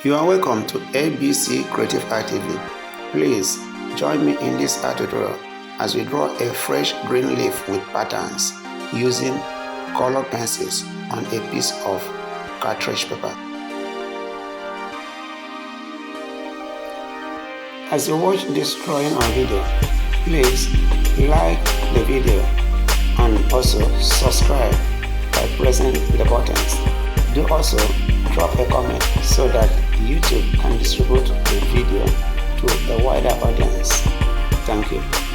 You are welcome to ABC Creative Art TV. Please join me in this art tutorial as we draw a fresh green leaf with patterns using colored pencils on a piece of cartridge paper. As you watch this drawing on video, please like the video and also subscribe by pressing the buttons. Do also drop a comment so that YouTube can distribute the video to a wider audience. Thank you.